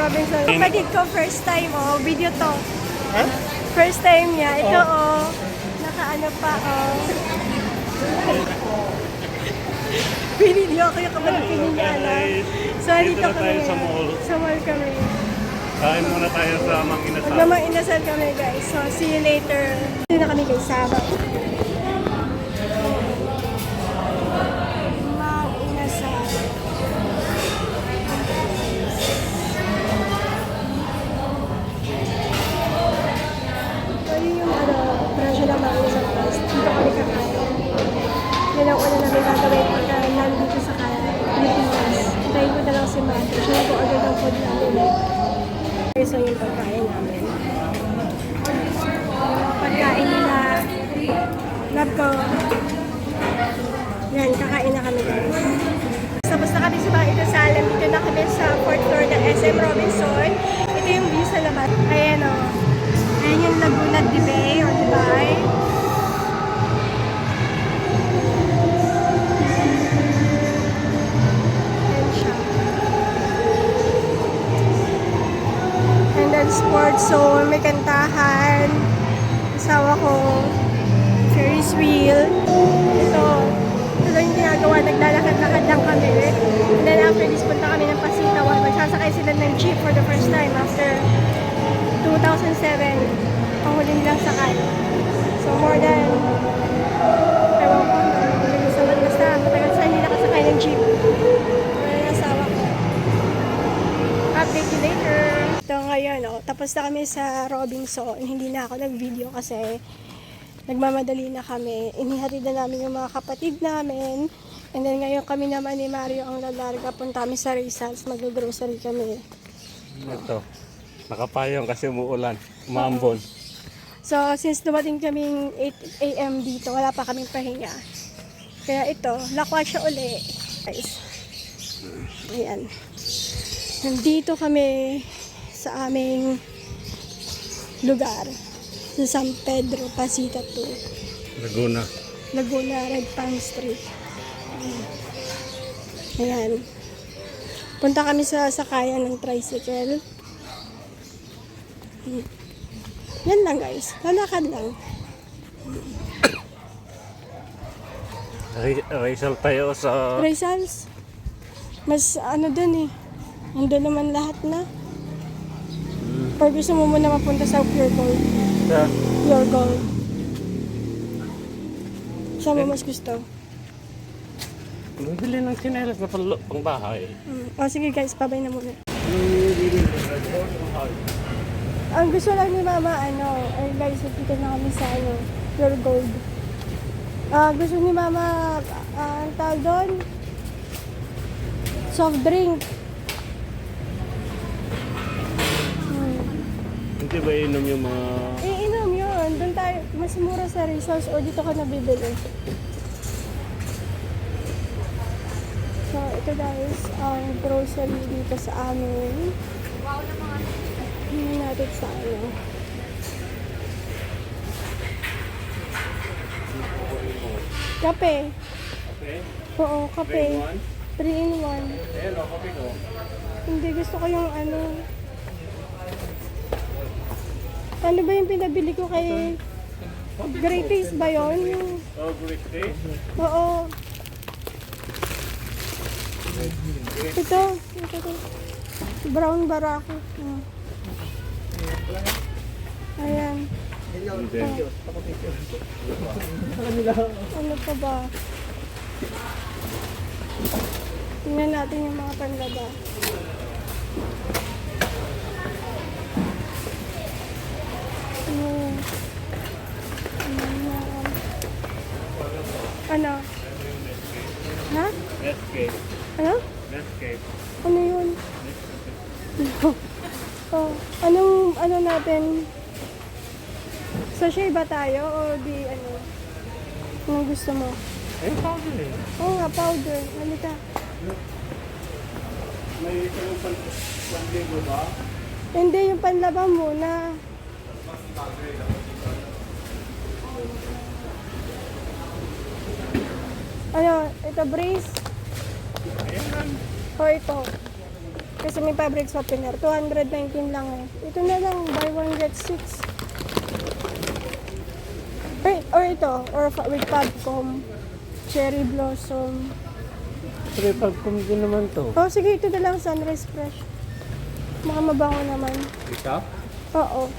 Robinson. Kapatid ko, first time, oh. Video to. Ha? First time niya. Ito, oh. Nakaano pa, oh. Binidyo ako yung kapatid ko niya, alam. So, dito na kami tayo sa mall. Sa mall kami. Kain muna tayo sa Mang Inasal. Magmamang inasal kami, guys. So, see you later. Dito na kami, guys, sa Mang Inasal. So, yun yung, presyo ng Mang Inasal, guys. Dito kami kakain. Yan ang una namin gagawin pagka nandito sa Pilipinas. Tayo ko na lang si Mate. Siya yung order ng food namin. So, yung pagkain namin. Yung pagkain nila. Love ko. Yan, kakain na kami, guys. Tapos na kami sa mga Inasalam. Dito na kami sa 4th floor ng SM Robinson. Ito yung view sa labas. Ayan, o. Ayan yung Laguna de Bay or Dubai. Sports zone, may kantahan, asawa ko, Ferris wheel. Ito yung ginagawa, naglalakad-lakad lang kami. And then after this, punta kami ng Pasitawan. Magsasakay sila ng jeep for the first time after 2007. Panghuli nilang sakay. So more than, ewan ko, basta matagal sa hindi nakasakay ng jeep. Wala yung asawa ko. Update you later. Ito ngayon, tapos na kami sa Robinson. Hindi na ako nag-video kasi nagmamadali na kami. Inihatid na namin yung mga kapatid namin. And then ngayon kami naman ni Mario ang lalarga. Punta kami sa Rizals. Mag-grocery kami. Ito. Nakapayong kasi umuulan. Umambon. So, since dumating kaming 8 AM dito, wala pa kaming pahinga. Kaya ito, lakwat siya uli. Guys. Ayan. Nandito kami sa aming lugar sa San Pedro, Pasita 2. Laguna, Red Palm Street. Ayan. Punta kami sa sakayan ng tricycle. Yan lang, guys. Lalakad lang. Rizal tayo sa... Rizals. Mas ano dun eh. Nandun naman lahat na. Or gusto mo muna mapunta sa Pure Gold? Sa... Pure Gold. Saan mo mas gusto? Bibili ng sinelas na pang bahay. O sige guys, pabay na muna. Ang gusto lang ni Mama, ay guys, dito na kami sa Pure Gold. Gusto ni Mama, ang tawag doon? Soft drink. Hindi ba inom yung mga... Iinom yun. Doon tayo, mas mura sa Rizals o dito ka nabibili. So, ito guys, ang grocery dito sa amin. Hindi natin sa Kape. Okay? Oo, kape. 3 in 1. Ayan o, kape ko. Hindi, gusto ko yung Ano ba yung pinabili ko kay... Great Taste ba yun? Oh, Great Taste? Oo. Ito. Brown barako. Ayan. Ano pa ba? Tingnan natin yung mga panlaba. Ano? Ha? Netscape. Ano? Netscape. Ano yun? Oh, ano natin? Sachet ba tayo o di Anong gusto mo? Ayun, powder eh. Oo nga, powder. Halika. May isang panligo ba? Hindi, yung panlaba muna. Ano, ito brace? Ayan lang. O ito? Kasi may fabric softener. 219 lang eh. Ito na lang. Buy one get six. Or ito. Or with Fabcom. Cherry Blossom. Pre-pagkum din naman to. Oh, sige. Ito na lang. Sunrise Fresh. Mga mabango naman. Ito? Oo.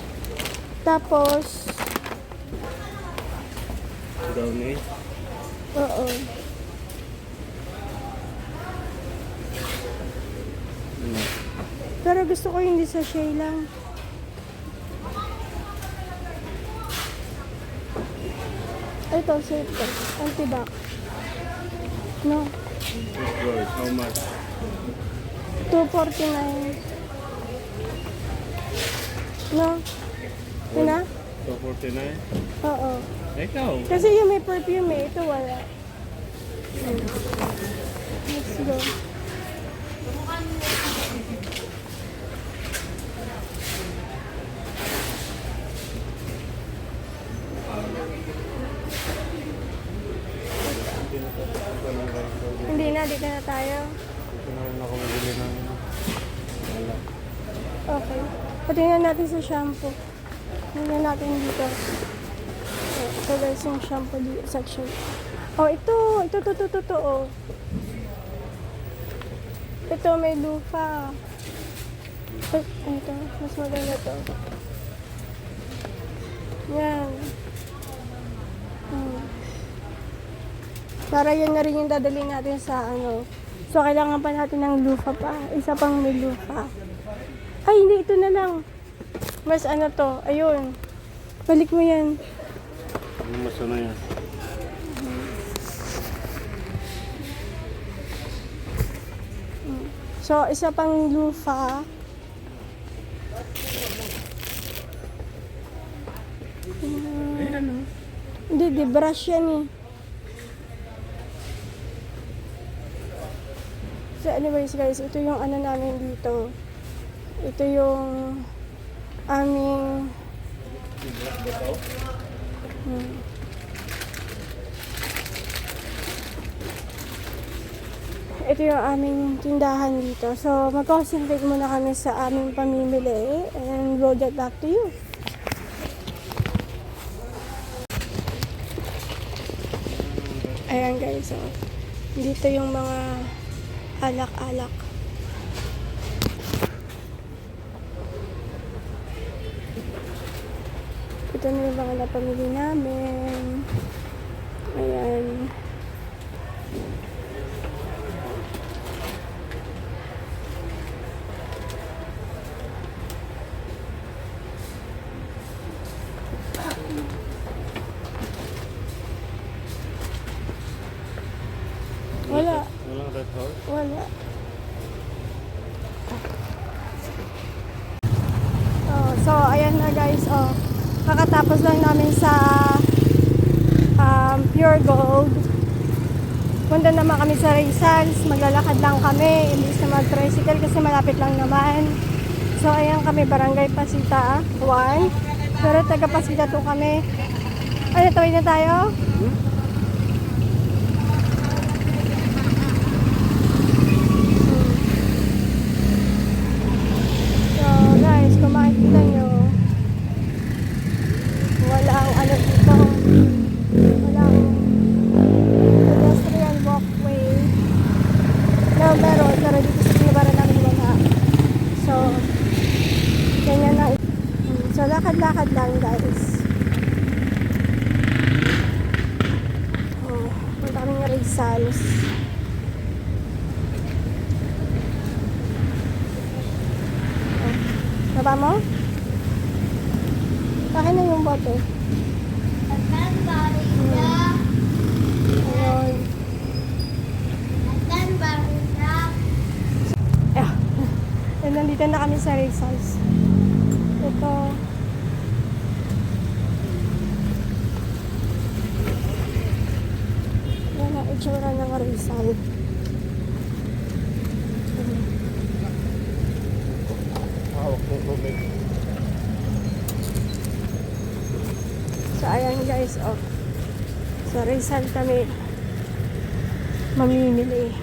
Tapos, Brownie. oo. Pero gusto ko hindi sa sachet lang. Ito, safe to. Antibac. No. Good. How much? 249. No. Ito na? 249? Oo. Ikaw. Kasi yung may perfume eh. Ito wala. Let's go. Hindi na, dito na tayo. Ito na rin ako mabili ng... Wala. Okay. Patingnan natin sa shampoo. Tingnan natin dito. Ito guys yung shampoo section. Oh, ito. Ito. Oh. Ito, may lufa. Ito, mas maganda to. Yan. Para yan na rin yung dadalhin natin sa ano. So, kailangan pa natin ng lufa pa. Isa pang may lufa. Ay, hindi. Ito na lang. Mas ano to. Ayun. Balik mo yan. Ano mas ano yan? So, isa pang lufa. Eh, ano? Hindi, di brush yan eh. So, anyways guys, ito yung ano namin dito. Ito yung aming ito yung aming tindahan dito. So, mag-concentrate muna kami sa aming pamimili and we'll get back to you. Ayan guys, so, dito yung mga alak-alak. Ito na yung mga napamili namin. Ayan. Wala. Walang red horse? Wala. Oh, so, ayan na guys. Oh, kakatapos lang namin sa Pure Gold. Punta naman kami sa Raisans. Maglalakad lang kami. Imbis na mag-tricycle kasi malapit lang naman. So, ayan kami. Barangay Pasita 1. Pero taga Pasita 2 kami. Ano, tawid na tayo? So guys, kung makikita nyo, walang ano dito, walang pedestrian walkway. No, meron, pero dito sa pinabaran namin wala. So, ganyan na. So, lakad-lakad lang guys. Oh, punta kami ng Rizals. Baba mo? Akin na yung bote. Ayun. And nandito na kami sa Rizals. Ito. Yan ang itsura ng Rizal. Hawak ko tubig. So, ayan guys, oh. Sa Rizal kami mamimili.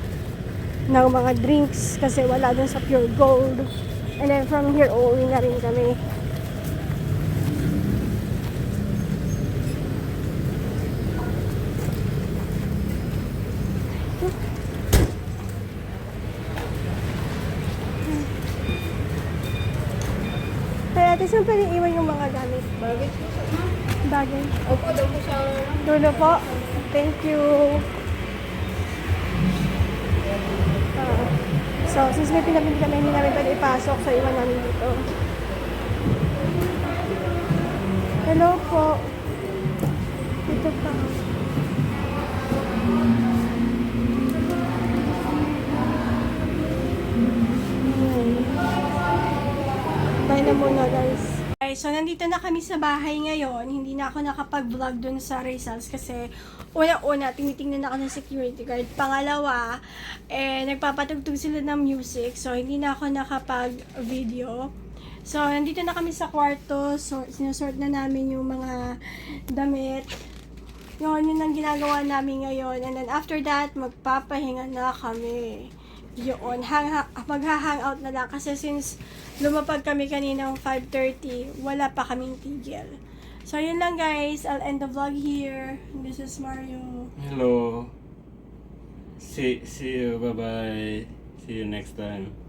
ng mga drinks kasi wala dun sa Pure Gold. And then from here, uuwi na rin kami. Kaya ate, saan pwede iwan yung mga gamit? Bagay po sa Bagay. Opo, daw po sa... Dulo po. Thank you. Ah, so, since may pinapili kami, hindi namin pwede ipasok. So, iwan namin dito. Hello po. Dito pa. Bye na muna, guys. Okay, so nandito na kami sa bahay ngayon. Hindi na ako nakapag-vlog dun sa results kasi una-una, tinitingnan ako ng security guard. Pangalawa, nagpapatugtog sila ng music. So, hindi na ako nakapag-video. So, nandito na kami sa kwarto. So, sinusort na namin yung mga damit. Yun ang ginagawa namin ngayon. And then after that, magpapahinga na kami. Yun, magha-hangout na lang. Kasi since lumapag kami kaninang 5:30, wala pa kaming tigil. So, yun lang guys. I'll end the vlog here. This is Mario. Hello. See you. Bye-bye. See you next time.